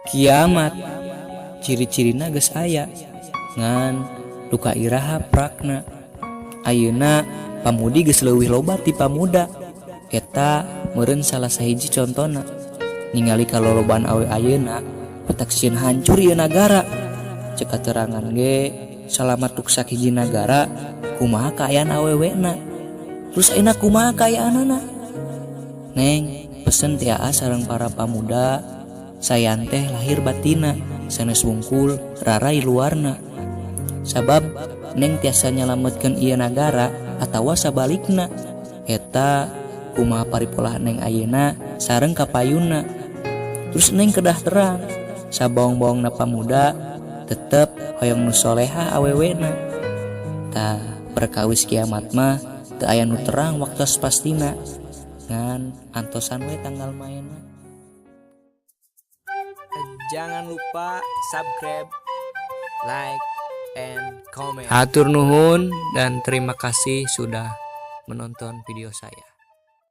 Kiamat ciri-cirina geus aya ngan duka iraha prakna. Ayeuna pamudi geus leuwih loba ti pamuda. Eta meureun salah sahiji contona ningali kalolobaan awe ayeuna petak sieun hancur ieu nagara. Cek katerangan ge salamat tuk sakiji nagara kumaha kaayaan awewena. Terus ayeuna kumaha kaayaanana? Neng pesen ti Aa sareng para pamuda sayan teh lahir batina sanes wungkul rarai luarna. Sabab neng tiasa nyalametkeun ieu nagara atawa sabalikna. Eta kumaha paripolah neng ayeuna sareng kapayunna. Terus neng kedah terang sabaong-baongna pamuda tetep hoyong nu soleha awewena. Tah perkawis kiamat mah teu aya nu terang waktos pastina ngan antosan we tanggal maena. Jangan lupa subscribe, like, and comment. Hatur nuhun dan terima kasih sudah menonton video saya.